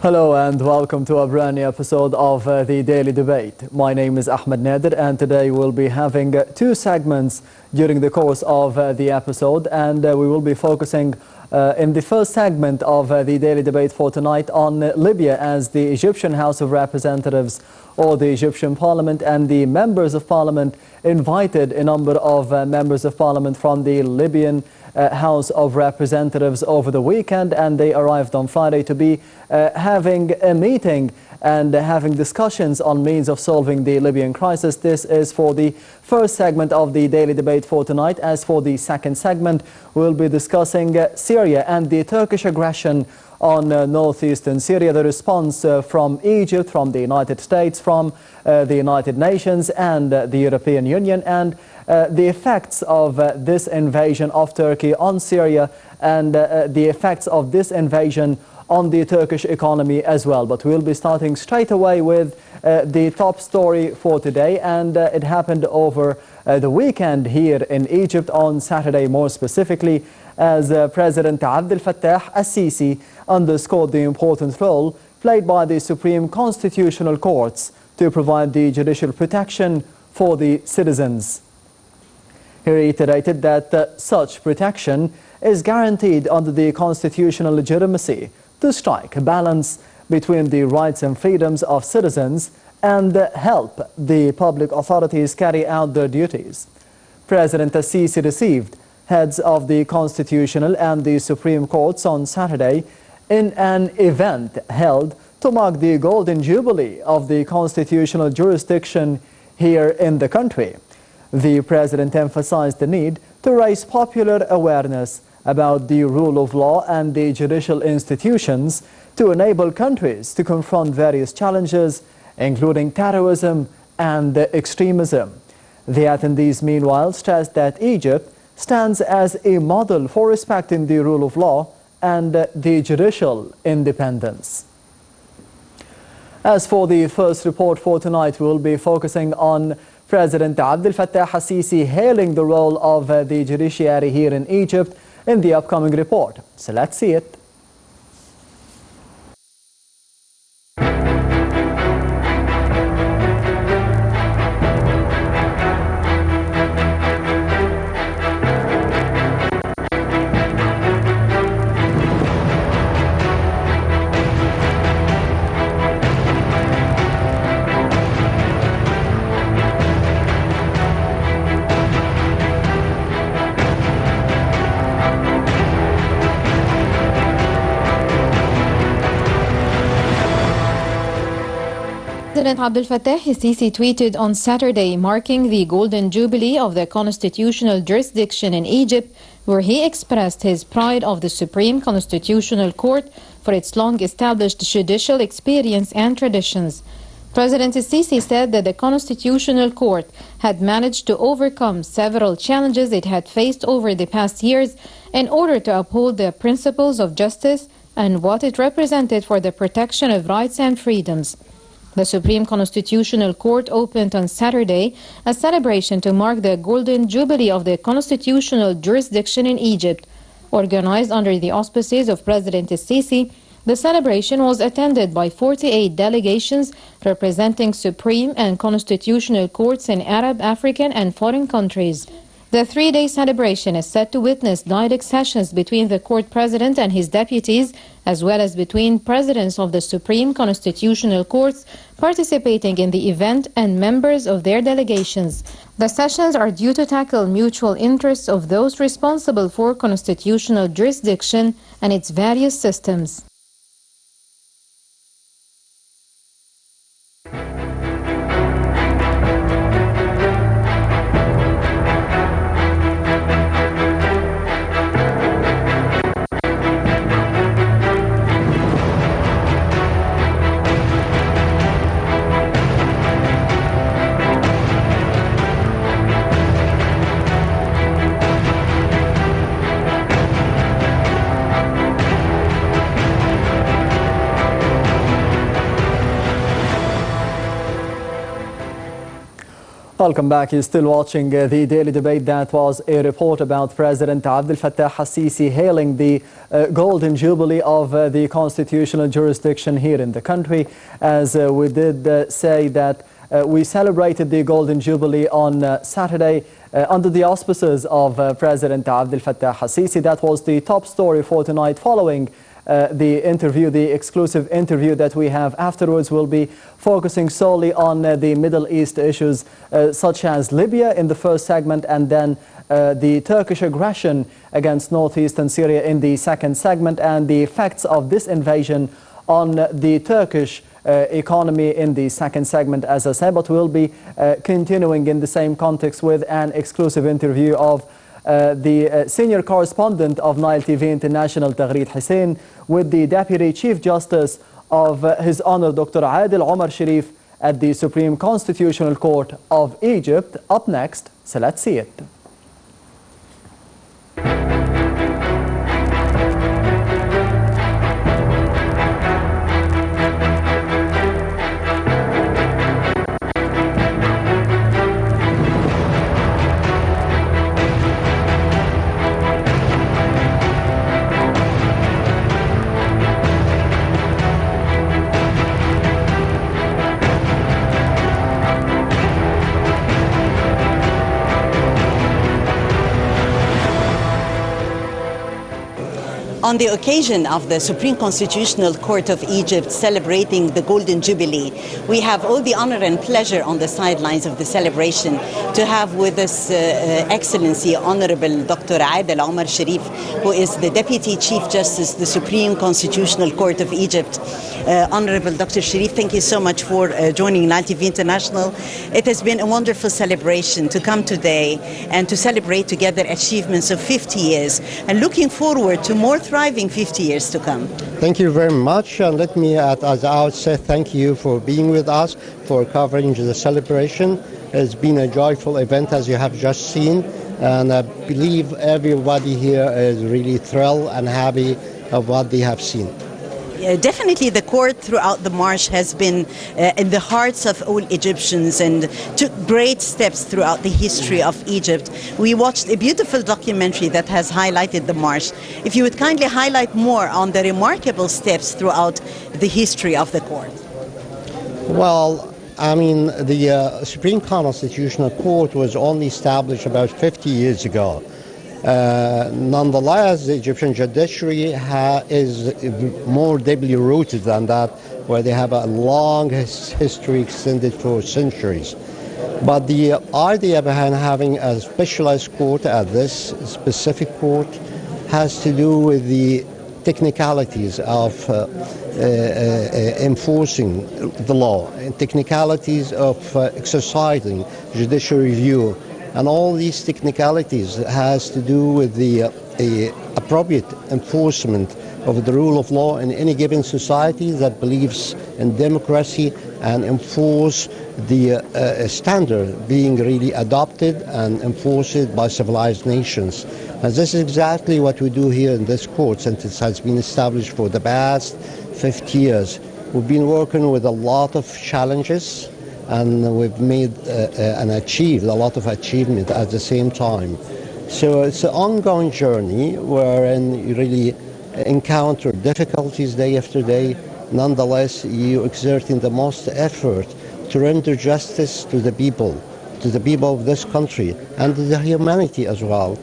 Hello and welcome to a brand new episode of the Daily Debate. My name is Ahmed Nader and today we'll be having two segments during the course of the episode, and we will be focusing in the first segment of the Daily Debate for tonight on Libya, as the Egyptian House of Representatives or the Egyptian Parliament and the members of Parliament invited a number of members of Parliament from the Libyan House of Representatives over the weekend, and they arrived on Friday to be having a meeting and having discussions on means of solving the Libyan crisis. This is for the first segment of the Daily Debate for tonight. As for the second segment, we'll be discussing Syria and the Turkish aggression on northeastern Syria, the response from Egypt, from the United States, from the United Nations and the European Union, and the effects of this invasion of Turkey on Syria and the effects of this invasion on the Turkish economy as well. But we'll be starting straight away with the top story for today, and it happened over the weekend here in Egypt on Saturday, more specifically, as President Abdel Fattah al-Sisi underscored the important role played by the Supreme Constitutional Courts to provide the judicial protection for the citizens. He reiterated that such protection is guaranteed under the constitutional legitimacy to strike a balance between the rights and freedoms of citizens and help the public authorities carry out their duties. President al-Sisi received heads of the Constitutional and the Supreme Courts on Saturday in an event held to mark the Golden Jubilee of the constitutional jurisdiction here in the country. The President emphasized the need to raise popular awareness about the rule of law and the judicial institutions to enable countries to confront various challenges, including terrorism and extremism. The attendees meanwhile stressed that Egypt stands as a model for respecting the rule of law and the judicial independence. As for the first report for tonight, we'll be focusing on President Abdel Fattah al-Sisi hailing the role of the judiciary here in Egypt in the upcoming report. So let's see it. President Abdel Fattah al-Sisi tweeted on Saturday, marking the Golden Jubilee of the constitutional jurisdiction in Egypt, where he expressed his pride of the Supreme Constitutional Court for its long-established judicial experience and traditions. President al-Sisi said that the Constitutional Court had managed to overcome several challenges it had faced over the past years in order to uphold the principles of justice and what it represented for the protection of rights and freedoms. The Supreme Constitutional Court opened on Saturday a celebration to mark the Golden Jubilee of the constitutional jurisdiction in Egypt. Organized under the auspices of President al-Sisi, the celebration was attended by 48 delegations representing Supreme and Constitutional Courts in Arab, African, and foreign countries. The three-day celebration is set to witness dialogue sessions between the court president and his deputies, as well as between presidents of the Supreme Constitutional Courts participating in the event and members of their delegations. The sessions are due to tackle mutual interests of those responsible for constitutional jurisdiction and its various systems. Welcome back. You're still watching the Daily Debate. That was a report about President Abdel Fattah al-Sisi hailing the Golden Jubilee of the constitutional jurisdiction here in the country. As we did say that we celebrated the Golden Jubilee on Saturday under the auspices of President Abdel Fattah al-Sisi. That was the top story for tonight. Following the exclusive interview that we have afterwards, will be focusing solely on the Middle East issues such as Libya in the first segment, and then the Turkish aggression against northeastern Syria in the second segment, and the effects of this invasion on the Turkish economy in the second segment, as I said. But we'll be continuing in the same context with an exclusive interview of the senior correspondent of Nile TV International, Taghreed Hussein, with the Deputy Chief Justice of His Honor Dr. Adel Omar Sharif at the Supreme Constitutional Court of Egypt. Up next, so let's see it. On the occasion of the Supreme Constitutional Court of Egypt celebrating the Golden Jubilee, we have all the honor and pleasure on the sidelines of the celebration to have with us Excellency Honorable Dr. Adel Omar Sharif, who is the Deputy Chief Justice of the Supreme Constitutional Court of Egypt. Honorable Dr. Sharif, thank you so much for joining Nile TV International. It has been a wonderful celebration to come today and to celebrate together achievements of 50 years, and looking forward to more thriving 50 years to come. Thank you very much, and let me at the outset thank you for being with us, for covering the celebration. It's been a joyful event, as you have just seen, and I believe everybody here is really thrilled and happy of what they have seen. Definitely the court throughout the march has been in the hearts of all Egyptians and took great steps throughout the history of Egypt. We watched a beautiful documentary that has highlighted the march. If you would kindly highlight more on the remarkable steps throughout the history of the court. Well, I mean, the Supreme Constitutional Court was only established about 50 years ago. Nonetheless, the Egyptian judiciary is more deeply rooted than that, where they have a long history extended for centuries. But the idea behind having a specialized court at this specific court has to do with the technicalities of enforcing the law, and technicalities of exercising judicial review. And all these technicalities has to do with the appropriate enforcement of the rule of law in any given society that believes in democracy and enforce the standard being really adopted and enforced by civilized nations. And this is exactly what we do here in this court, since it has been established for the past 50 years. We've been working with a lot of challenges, and we've made and achieved a lot of achievement at the same time. So it's an ongoing journey wherein you really encounter difficulties day after day. Nonetheless, you exerting the most effort to render justice to the people of this country and to the humanity as well.